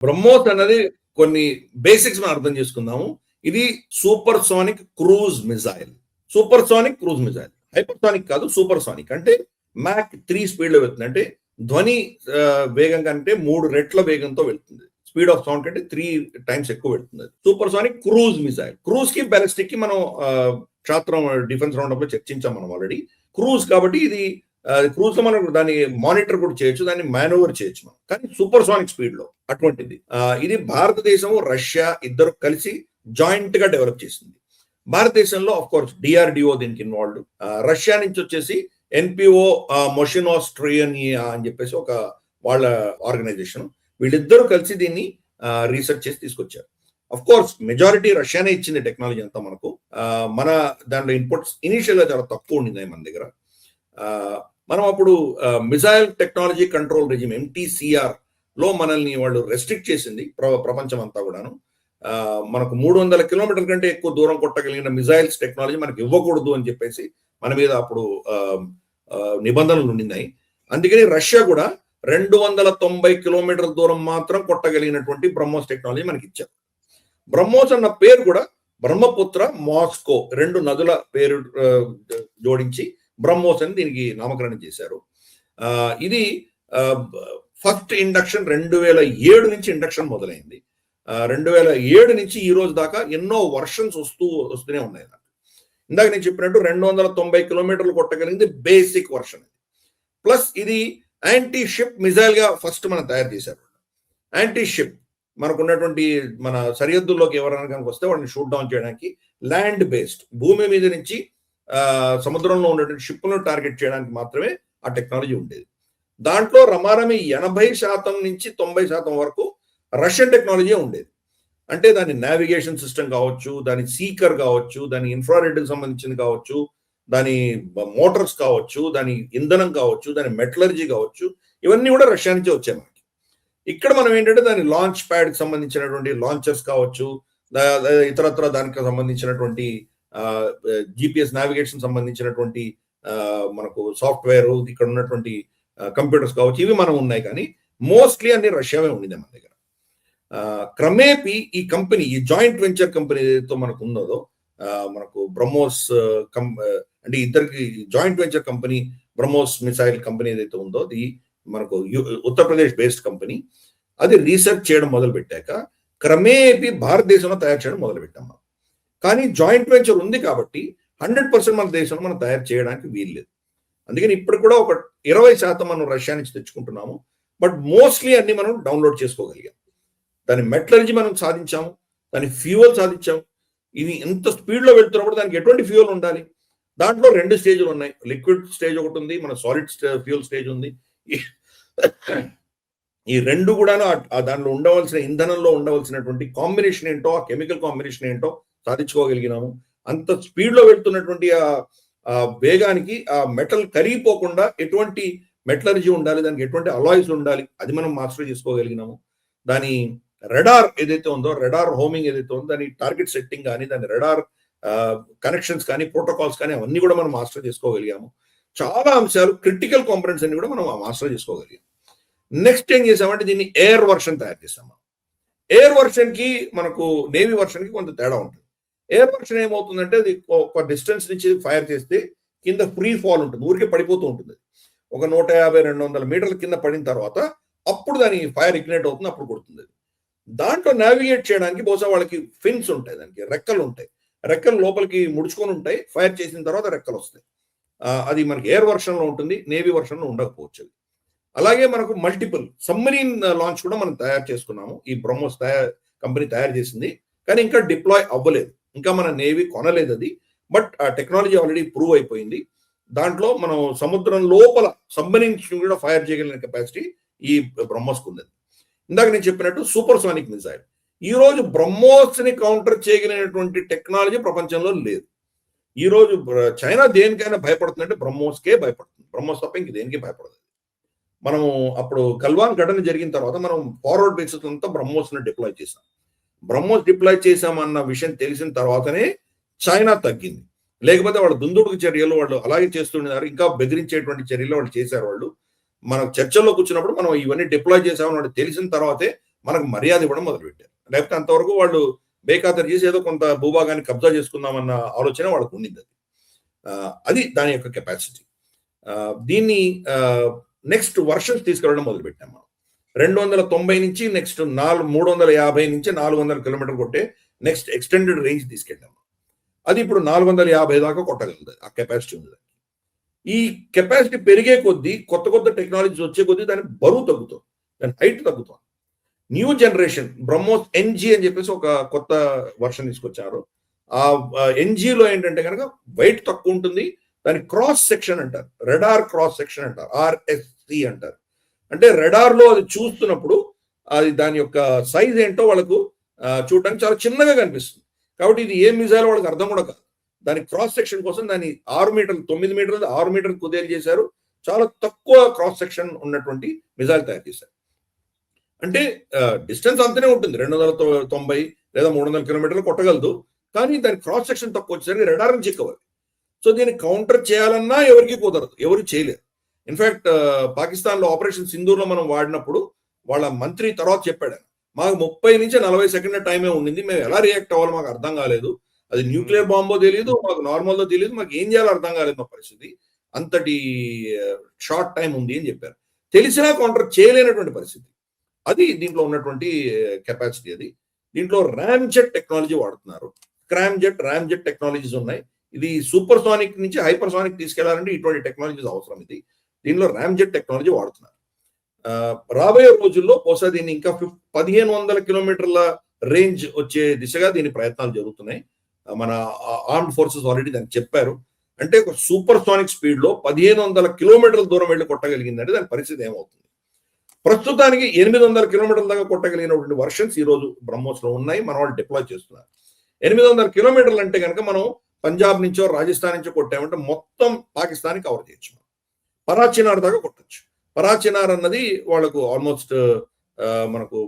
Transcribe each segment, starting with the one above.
బ్రహ్మోస్ అన్నది కొన్ని బేసిక్స్ మనం అర్థం చేసుకుందాము. ఇది super sonic cruise missile. Super sonic cruise missile. Hypersonic కాదు, సూపర్ సోనిక్. అంటే మ్యాక్ 3 స్పీడ్ లో వెళ్తుంది. అంటే ధ్వని వేగం కంటే 3 రెట్ల వేగంతో వెళ్తుంది. స్పీడ్ ఆఫ్ సౌండ్ కంటే 3 టైమ్స్ ఎక్కువ వెళ్తుంది. Super sonic cruise missile. Cruise కి బ్యాలిస్టిక్ కి మనం శాస్త్రం డిఫెన్స్ రౌండ్ అప్ లో చర్చించాం మనం ఆల్రెడీ. క్రూజ్ కాబట్టి ఇది క్రూజ్ లో మనం దాన్ని మానిటర్ కూడా చేయొచ్చు, దాన్ని మానోవర్ చేయొచ్చు మనం. కానీ సూపర్ సోనిక్ స్పీడ్ లో అటువంటిది. ఇది భారతదేశం రష్యా ఇద్దరు కలిసి జాయింట్ గా డెవలప్ చేసింది. భారతదేశంలో ఆఫ్ కోర్స్ డిఆర్డిఓ దీనికి ఇన్వాల్వ్డ్. రష్యా నుంచి వచ్చేసి ఎన్పిఓ మొషినోస్ట్రియనియా అని చెప్పేసి ఒక వాళ్ళ ఆర్గనైజేషన్. వీళ్ళిద్దరూ కలిసి దీన్ని రీసెర్చ్ చేసి తీసుకొచ్చారు. అఫ్ కోర్స్ మెజారిటీ రష్యానే ఇచ్చింది టెక్నాలజీ అంతా మనకు. మన దాంట్లో ఇన్పుట్స్ ఇనీషియల్ గా చాలా తక్కువ ఉండింది మన దగ్గర. మనం అప్పుడు missile technology control regime MTCR లో మనల్ని వాళ్ళు రెస్ట్రిక్ట్ చేసింది ప్రపంచం అంతా కూడాను. మనకు 300 కిలోమీటర్ల కంటే ఎక్కువ దూరం కొట్టగలిగిన మిజైల్స్ టెక్నాలజీ మనకి ఇవ్వకూడదు అని చెప్పేసి మన మీద అప్పుడు నిబంధనలు ఉండినాయి. అందుకని రష్యా కూడా 290 కిలోమీటర్ల దూరం మాత్రం కొట్టగలిగినటువంటి బ్రహ్మోస్ టెక్నాలజీ మనకి ఇచ్చారు. బ్రహ్మోస్ అన్న పేరు కూడా బ్రహ్మపుత్ర, మాస్కో 2 నదుల పేరు జోడించి బ్రహ్మోస్ అని దీనికి నామకరణం చేశారు. ఇది ఫస్ట్ ఇండక్షన్ 2007 నుంచి ఇండక్షన్ మొదలైంది. 2007 నుంచి ఈ రోజు దాకా ఎన్నో వర్షన్స్ వస్తూనే ఉన్నాయి. ఇందాక నేను చెప్పినట్టు 290 కిలోమీటర్లు కొట్టగలిగింది బేసిక్ వర్షన్. ప్లస్ ఇది యాంటీ షిప్ మిజైల్ గా ఫస్ట్ మనం తయారు చేశారు. యాంటీ షిప్ మనకున్నటువంటి మన సరిహద్దుల్లోకి ఎవరైనా కనుక వస్తే వాడిని షూట్ డౌన్ చేయడానికి ల్యాండ్ బేస్డ్, భూమి మీద నుంచి సముద్రంలో ఉన్నటువంటి షిప్ను టార్గెట్ చేయడానికి మాత్రమే ఆ టెక్నాలజీ ఉండేది. దాంట్లో రమారమి 80% నుంచి 90% వరకు రష్యన్ టెక్నాలజీ ఉండేది. అంటే దాని నావిగేషన్ సిస్టమ్ కావచ్చు, దాని సీకర్ కావచ్చు, దాని ఇన్ఫ్రారెడ్ సంబంధించింది కావచ్చు, దాని మోటార్స్ కావచ్చు, దాని ఇంధనం కావచ్చు, దాని మెటలర్జీ కావచ్చు, ఇవన్నీ కూడా రష్యా నుంచే వచ్చాయి మనకి. ఇక్కడ మనం ఏంటంటే దాని లాంచ్ ప్యాడ్ కి సంబంధించినటువంటి లాంచర్స్ కావచ్చు, ఇతరత్ర దానికి సంబంధించినటువంటి GPS నావిగేషన్ సంబంధించినటువంటి మనకు సాఫ్ట్వేర్, ఇక్కడ ఉన్నటువంటి కంప్యూటర్స్ కావచ్చు, ఇవి మనం ఉన్నాయి. కానీ మోస్ట్లీ అన్ని రష్యావే ఉండింది మన దగ్గర. క్రమేపీ ఈ కంపెనీ, ఈ జాయింట్ వెంచర్ కంపెనీ ఏదైతే మనకు ఉన్నదో, మనకు బ్రహ్మోస్ అంటే ఇద్దరికి joint venture company BrahMos missile company ఏదైతే ఉందో, అది మనకు ఉత్తరప్రదేశ్ బేస్డ్ కంపెనీ. అది రీసెర్చ్ చేయడం మొదలు పెట్టాక క్రమేపీ భారతదేశంలో తయారు చేయడం మొదలు పెట్టాం మనం. కానీ జాయింట్ వెంచర్ ఉంది కాబట్టి 100% మన దేశంలో మనం తయారు చేయడానికి వీల్లేదు. అందుకని ఇప్పుడు కూడా ఒక 20% మనం రష్యా నుంచి తెచ్చుకుంటున్నాము. బట్ మోస్ట్లీ అన్ని మనం డౌన్లోడ్ చేసుకోగలిగాం. దాని మెటలర్జీ మనం సాధించాము, దాని ఫ్యూయల్ సాధించాము. ఇది ఎంత స్పీడ్లో వెళ్తున్నప్పుడు దానికి ఎటువంటి ఫ్యూయల్ ఉండాలి? దాంట్లో 2 స్టేజ్లు ఉన్నాయి. లిక్విడ్ స్టేజ్ ఒకటి ఉంది, మన సాలిడ్ ఫ్యూయల్ స్టేజ్ ఉంది. ఈ 2 కూడాను దాంట్లో ఉండవలసిన ఇంధనంలో ఉండవలసినటువంటి కాంబినేషన్ ఏంటో, ఆ కెమికల్ కాంబినేషన్ ఏంటో సాధించుకోగలిగినాము. అంత స్పీడ్ లో వెళ్తున్నటువంటి ఆ వేగానికి ఆ మెటల్ కరిగిపోకుండా ఎటువంటి మెటలర్జీ ఉండాలి, దానికి ఎటువంటి అలాయిస్ ఉండాలి, అది మనం మాస్టర్ చేసుకోగలిగినాము. దాని రెడార్ ఏదైతే ఉందో, రెడార్ హోమింగ్ ఏదైతే ఉందో, దాని టార్గెట్ సెట్టింగ్ కానీ, దాని రెడార్ కనెక్షన్స్ కానీ, ప్రోటోకాల్స్ కానీ, అవన్నీ కూడా మనం మాస్టర్ చేసుకోగలిగాము. చాలా అంశాలు, క్రిటికల్ కాంపొనెంట్స్ అన్ని కూడా మనం మాస్టర్ చేసుకోగలిగాం. నెక్స్ట్ ఏం చేసామంటే దీన్ని ఎయిర్ వర్షన్ తయారు చేసాము. ఎయిర్ వర్షన్ కి మనకు నేవీ వర్షన్ కి కొంత తేడా ఉంటుంది. ఎయిర్ వర్షన్ ఏమవుతుందంటే, అది ఒక డిస్టెన్స్ నుంచి ఫైర్ చేస్తే కింద ఫ్రీ ఫాల్ ఉంటుంది, ఊరికే పడిపోతూ ఉంటుంది. ఒక 150-200 మీటర్ల కింద పడిన తర్వాత అప్పుడు దాని ఫైర్ ఇగ్నైట్ అవుతుంది, అప్పుడు కొడుతుంది. దాంట్లో నావిగేట్ చేయడానికి బహుశా వాళ్ళకి ఫిన్స్ ఉంటాయి, దానికి రెక్కలు ఉంటాయి. రెక్కలు లోపలికి ముడుచుకొని ఉంటాయి. ఫైర్ చేసిన తర్వాత రెక్కలు వస్తాయి. అది మనకి ఎయిర్ వర్షన్ లో ఉంటుంది, నేవీ వర్షన్ లో ఉండకపోవచ్చు. అలాగే మనకు మల్టిపుల్ సబ్మరీన్ లాంచ్ కూడా మనం తయారు చేసుకున్నాము. ఈ బ్రహ్మోస్ కంపెనీ తయారు చేసింది, కానీ ఇంకా డిప్లాయ్ అవ్వలేదు. ఇంకా మన నేవీ కొనలేదు అది. బట్ ఆ టెక్నాలజీ ఆల్రెడీ ప్రూవ్ అయిపోయింది. దాంట్లో మనం సముద్రం లోపల సబ్మరీన్స్ కూడా ఫైర్ చేయగలిగిన కెపాసిటీ ఈ బ్రహ్మోస్కి ఉంది. ఇందాక నేను చెప్పినట్టు సూపర్ సోనిక్ మిసైల్. ఈ రోజు బ్రహ్మోస్ ని కౌంటర్ చేయగలిగినటువంటి టెక్నాలజీ ప్రపంచంలో లేదు. ఈ రోజు చైనా దేనికైనా భయపడుతుందంటే బ్రహ్మోస్కే భయపడుతుంది. బ్రహ్మోస్ తప్ప ఇంక దేనికి భయపడదు. మనం అప్పుడు గల్వాన్ ఘటన జరిగిన తర్వాత మనం ఫార్వర్డ్ బేసిస్ అంతా బ్రహ్మోస్ ని డిప్లాయ్ చేసాం. బ్రహ్మోస్ డిప్లాయ్ చేసామన్న విషయం తెలిసిన తర్వాతనే చైనా తగ్గింది. లేకపోతే వాళ్ళు దుందుడుకు చర్యలు వాళ్ళు అలాగే చేస్తున్నారు. ఇంకా బెదిరించేటువంటి చర్యలు వాళ్ళు చేశారు. వాళ్ళు మన చర్చల్లో కూర్చున్నప్పుడు మనం ఇవన్నీ డిప్లాయ్ చేసామని వాళ్ళు తెలిసిన తర్వాతే మనకు మర్యాద ఇవ్వడం మొదలుపెట్టారు. లేకపోతే అంతవరకు వాళ్ళు బేఖాతరు చేసి ఏదో కొంత భూభాగాన్ని కబ్జా చేసుకుందామన్న ఆలోచన వాళ్ళకు ఉండింది. అది దాని యొక్క కెపాసిటీ. దీన్ని నెక్స్ట్ వర్షన్స్ తీసుకెళ్ళడం మొదలుపెట్టాం మనం. 290 నుంచి నెక్స్ట్ 350 నుంచి 400 కిలోమీటర్లు కొట్టే నెక్స్ట్ ఎక్స్టెండెడ్ రేంజ్ తీసుకెళ్ళాము. అది ఇప్పుడు 450 దాకా కొట్టగలదు. ఆ కెపాసిటీ ఉంది. ఈ కెపాసిటీ పెరిగే కొద్దీ కొత్త కొత్త టెక్నాలజీస్ వచ్చే కొద్దీ దాని బరువు తగ్గుతుంది, దాని హైట్ తగ్గుతుంది. న్యూ జనరేషన్ బ్రహ్మోస్ ఎన్జీ అని చెప్పేసి ఒక కొత్త వర్షన్ తీసుకొచ్చారు. ఆ ఎన్జీలో ఏంటంటే కనుక వెయిట్ తక్కువ ఉంటుంది. దాని క్రాస్ సెక్షన్ అంటారు, రెడార్ క్రాస్ సెక్షన్ అంటారు, RSC అంటారు. అంటే రెడార్ లో అది చూస్తున్నప్పుడు అది దాని యొక్క సైజ్ ఏంటో వాళ్ళకు చూడడానికి చాలా చిన్నగా కనిపిస్తుంది. కాబట్టి ఇది ఏ మిజైల్ వాళ్ళకి అర్థం కూడా కాదు. దాని క్రాస్ సెక్షన్ కోసం దాన్ని 6 మీటర్లు 9 మీటర్లు 6 మీటర్లు కుదేలు చేశారు. చాలా తక్కువ క్రాస్ సెక్షన్ ఉన్నటువంటి మిజైల్ తయారు చేశారు. అంటే డిస్టెన్స్ అంతనే ఉంటుంది, 290 లేదా 300 కిలోమీటర్లు కొట్టగలదు. కానీ దాని క్రాస్ సెక్షన్ తక్కువ వచ్చేసరికి రెడార్ నుంచి ఎక్కువ. సో దీన్ని కౌంటర్ చేయాలన్నా ఎవరికి కుదరదు, ఎవరు చేయలేరు. ఇన్ఫాక్ట్ పాకిస్తాన్ లో ఆపరేషన్ సింధూర్ లో మనం వాడినప్పుడు వాళ్ళ మంత్రి తర్వాత చెప్పాడు, మాకు 30 నుంచి 40 సెకండ్ల టైమే ఉండింది, మేము ఎలా రియాక్ట్ అవ్వాలో మాకు అర్థం కాలేదు. అది న్యూక్లియర్ బాంబో తెలియదు, మాకు నార్మల్దో తెలియదు, మాకు ఏం చేయాలో అర్థం కాలేదు మా పరిస్థితి, అంతటి షార్ట్ టైం ఉంది అని చెప్పారు. తెలిసినా కౌంటర్ చేయలేనటువంటి పరిస్థితి. అది దీంట్లో ఉన్నటువంటి కెపాసిటీ. అది దీంట్లో ర్యామ్జెట్ టెక్నాలజీ వాడుతున్నారు. ర్యామ్జెట్ టెక్నాలజీస్ ఉన్నాయి. ఇది సూపర్ సోనిక్ నుంచి హైపర్ సోనిక్ తీసుకెళ్లాలంటే ఇటువంటి టెక్నాలజీస్ అవసరం. ఇది దీనిలో ర్యామ్జెట్ టెక్నాలజీ వాడుతున్నారు. రాబోయే రోజుల్లో బహుశా దీన్ని ఇంకా 1500 కిలోమీటర్ల రేంజ్ వచ్చే దిశగా దీని ప్రయత్నాలు జరుగుతున్నాయి. మన ఆర్మ్డ్ ఫోర్సెస్ ఆల్రెడీ దానికి చెప్పారు. అంటే ఒక సూపర్ సోనిక్ స్పీడ్ లో 1500 కిలోమీటర్ల దూరం వెళ్ళి కొట్టగలిగిందంటే దాని పరిస్థితి ఏమవుతుంది? ప్రస్తుతానికి 800 కిలోమీటర్ల దాకా కొట్టగలిగినటువంటి వర్షన్స్ ఈ రోజు బ్రహ్మోస్ లో ఉన్నాయి, మన వాళ్ళు డిప్లాయ్ చేస్తున్నారు. 800 కిలోమీటర్లు అంటే కనుక మనం పంజాబ్ నుంచో రాజస్థాన్ నుంచో కొట్టామంటే మొత్తం పాకిస్తాన్ కవర్ చేయొచ్చు. పరాచినార్ దాకా కొట్టచ్చు. పరాచినార్ అన్నది వాళ్ళకు ఆల్మోస్ట్ మనకు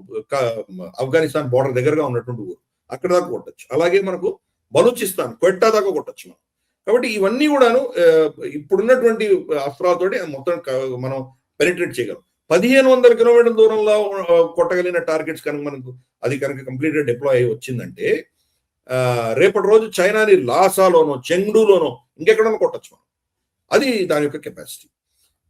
ఆఫ్ఘనిస్తాన్ బార్డర్ దగ్గరగా ఉన్నటువంటి ఊరు, అక్కడ దాకా కొట్టచ్చు. అలాగే మనకు బలూచిస్తాన్ క్వెట్టా దాకా కొట్టచ్చు మనం. కాబట్టి ఇవన్నీ కూడాను ఇప్పుడున్నటువంటి అస్త్రాలతోటి మొత్తం మనం పెనిట్రేట్ చేయగలం. 1500 కిలోమీటర్ల దూరంలో కొట్టగలిగిన టార్గెట్స్ కనుక మనకు అది కనుక కంప్లీట్ గా డిప్లాయ్ అయ్యి వచ్చిందంటే రేపటి రోజు చైనాని లాసాలోనో చెంగ్డూలోనో ఇంకెక్కడో కొట్టచ్చు మనం. అది దాని యొక్క కెపాసిటీ.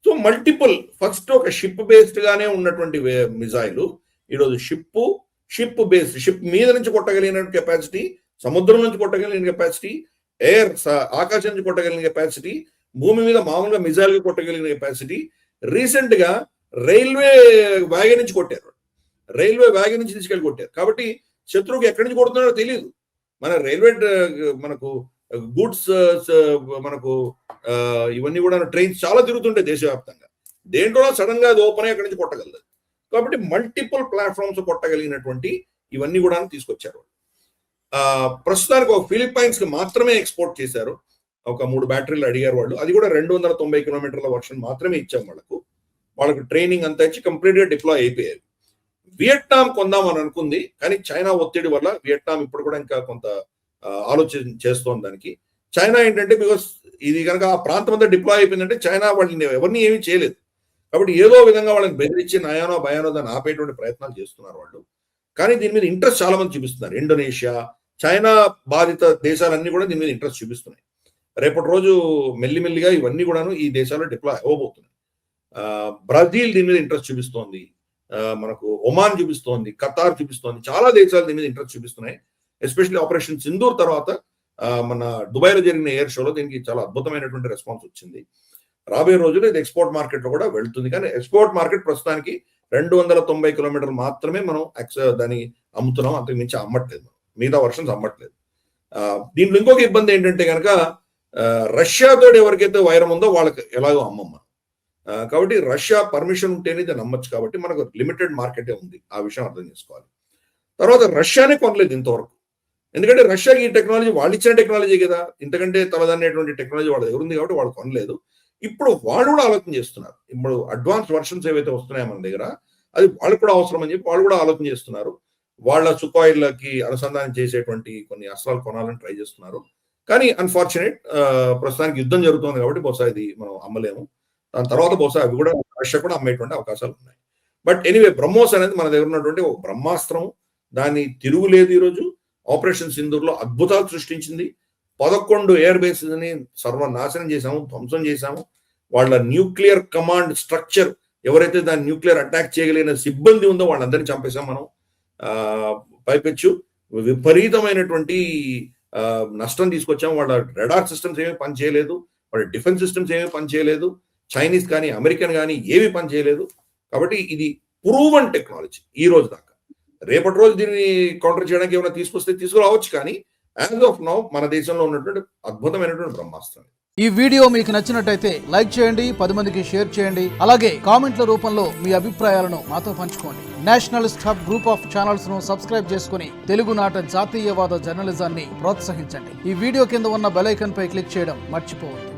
సో మల్టిపుల్ ఫస్ట్ ఒక షిప్ బేస్డ్ గానే ఉన్నటువంటి మిజైల్ ఈరోజు షిప్ బేస్డ్, షిప్ మీద నుంచి కొట్టగలిగిన కెపాసిటీ, సముద్రం నుంచి కొట్టగలిగిన కెపాసిటీ, ఆకాశం నుంచి కొట్టగలిగిన కెపాసిటీ, భూమి మీద మామూలుగా మిజైల్ గా కొట్టగలిగిన కెపాసిటీ. రీసెంట్ గా రైల్వే వ్యాగన్ నుంచి కొట్టారు, రైల్వే వ్యాగన్ నుంచి తీసుకెళ్ళి కొట్టారు. కాబట్టి శత్రువుకి ఎక్కడి నుంచి కొడుతున్నారో తెలియదు. మన రైల్వే మనకు గూడ్స్ మనకు ఇవన్నీ కూడా ట్రైన్స్ చాలా తిరుగుతుంటాయి దేశవ్యాప్తంగా. దేంట్లో సడన్ గా అది ఓపెన్ అయ్యి అక్కడి నుంచి కొట్టగలదు. కాబట్టి మల్టిపుల్ ప్లాట్ఫామ్స్ కొట్టగలిగినటువంటి ఇవన్నీ కూడా తీసుకొచ్చారు. ప్రస్తుతానికి ఒక ఫిలిప్పైన్స్ కి మాత్రమే ఎక్స్పోర్ట్ చేశారు. ఒక 3 బ్యాటరీలు అడిగారు వాళ్ళు. అది కూడా 290 కిలోమీటర్ల వర్షన్ మాత్రమే ఇచ్చాం వాళ్ళకు ట్రైనింగ్ అంతా ఇచ్చి కంప్లీట్ గా డిప్లాయ్ అయిపోయారు. వియట్నాం కొందామని అనుకుంది, కానీ చైనా ఒత్తిడి వల్ల వియట్నాం ఇప్పుడు కూడా ఇంకా కొంత ఆలోచన చేస్తోంది దానికి. చైనా ఏంటంటే బికాస్ ఇది కనుక ఆ ప్రాంతం అంతా డిప్లాయ్ అయిపోయిందంటే చైనా వాళ్ళని ఎవరిని ఏమీ చేయలేదు. కాబట్టి ఏదో విధంగా వాళ్ళని బెదిరించి నయానో భయానో దాన్ని ఆపేటువంటి ప్రయత్నాలు చేస్తున్నారు వాళ్ళు. కానీ దీని మీద ఇంట్రెస్ట్ చాలా మంది చూపిస్తున్నారు. ఇండోనేషియా, చైనా బాధిత దేశాలన్నీ కూడా దీని మీద ఇంట్రెస్ట్ చూపిస్తున్నాయి. రేపటి రోజు మెల్లిమెల్లిగా ఇవన్నీ కూడాను ఈ దేశాల్లో డిప్లాయ్ అవ్వబోతున్నాయి. బ్రెజిల్ దీని మీద ఇంట్రెస్ట్ చూపిస్తోంది, మనకు ఒమాన్ చూపిస్తోంది, ఖతార్ చూపిస్తోంది, చాలా దేశాలు దీని మీద ఇంట్రెస్ట్ చూపిస్తున్నాయి. ఎస్పెషల్లీ ఆపరేషన్ సింధూర్ తర్వాత మన దుబాయ్లో జరిగిన ఎయిర్ షోలో దీనికి చాలా అద్భుతమైనటువంటి రెస్పాన్స్ వచ్చింది. రాబోయే రోజుల్లో ఇది ఎక్స్పోర్ట్ మార్కెట్ లో కూడా వెళ్తుంది. కానీ ఎక్స్పోర్ట్ మార్కెట్ ప్రస్తుతానికి 290 కిలోమీటర్లు మాత్రమే మనం దాన్ని అమ్ముతున్నాం, అంతకు మించి అమ్మట్లేదు. మిగతా వర్షన్స్ అమ్మట్లేదు. దీంట్లో ఇంకొక ఇబ్బంది ఏంటంటే కనుక రష్యాతో ఎవరికైతే వైరం ఉందో వాళ్ళకి ఎలాగో అమ్మమ్మ. కాబట్టి రష్యా పర్మిషన్ ఉంటేనే దాన్ని నమ్మచ్చు. కాబట్టి మనకు లిమిటెడ్ మార్కెటే ఉంది, ఆ విషయం అర్థం చేసుకోవాలి. తర్వాత రష్యానే కొనలేదు ఇంతవరకు, ఎందుకంటే రష్యాకి ఈ టెక్నాలజీ వాళ్ళు ఇచ్చిన టెక్నాలజీ కదా, ఇంతకంటే తలదనేటువంటి టెక్నాలజీ వాళ్ళ దగ్గర ఉంది కాబట్టి వాళ్ళు కొనలేదు. ఇప్పుడు వాళ్ళు కూడా ఆలోచన చేస్తున్నారు. ఇప్పుడు అడ్వాన్స్ వర్షన్స్ ఏవైతే వస్తున్నాయో మన దగ్గర, అది వాళ్ళకు కూడా అవసరం అని చెప్పి వాళ్ళు కూడా ఆలోచన చేస్తున్నారు. వాళ్ళ సుకోయిలకి అనుసంధానం చేసేటువంటి కొన్ని అస్త్రాలు కొనాలని ట్రై చేస్తున్నారు. కానీ అన్ఫార్చునేట్ ప్రస్తుతానికి యుద్ధం జరుగుతుంది కాబట్టి బహుశా ఇది మనం అమ్మలేము. దాని తర్వాత బహుశా అవి కూడా రష్యా కూడా అమ్మేటువంటి అవకాశాలు ఉన్నాయి. బట్ ఎనీవే బ్రహ్మోస్ అనేది మన దగ్గర ఉన్నటువంటి ఒక బ్రహ్మాస్త్రం, దాన్ని తిరుగులేదు. ఈరోజు ఆపరేషన్ సింధూర్లో అద్భుతాలు సృష్టించింది. 11 ఎయిర్ బేసెస్ ని సర్వనాశనం చేశాము, ధ్వంసం చేశాము. వాళ్ళ న్యూక్లియర్ కమాండ్ స్ట్రక్చర్, ఎవరైతే దాని న్యూక్లియర్ అటాక్ చేయగలిగిన సిబ్బంది ఉందో వాళ్ళందరినీ చంపేశాం మనం. పైపెచ్చు విపరీతమైనటువంటి నష్టం తీసుకొచ్చాము. వాళ్ళ రెడార్ సిస్టమ్స్ ఏమీ పనిచేయలేదు, వాళ్ళ డిఫెన్స్ సిస్టమ్స్ ఏమీ పనిచేయలేదు, చైనీస్ కానీ అమెరికన్ కానీ ఏమీ పనిచేయలేదు. కాబట్టి ఇది ప్రూవన్ టెక్నాలజీ ఈ రోజు దాకా. రేపటి రోజు దీన్ని కౌంటర్ చేయడానికి ఏమైనా తీసుకురావచ్చు, కానీ యాజ్ ఆఫ్ నౌ మన దేశంలో ఉన్నటువంటి అద్భుతమైనటువంటి బ్రహ్మాస్త్రం. ఈ వీడియో మీకు నచ్చినట్టయితే లైక్ చేయండి, 10 మందికి షేర్ చేయండి. అలాగే కామెంట్ల రూపంలో మీ అభిప్రాయాలను మాతో పంచుకోండి. Nationalist hub group of channels ను సబ్స్క్రైబ్ చేసుకుని తెలుగునాట జాతీయవాద జర్నలిజాన్ని ప్రోత్సహించండి. ఈ వీడియో కింద ఉన్న బెల్ ఐకాన్ పై క్లిక్ చేయడం మర్చిపోవద్దు.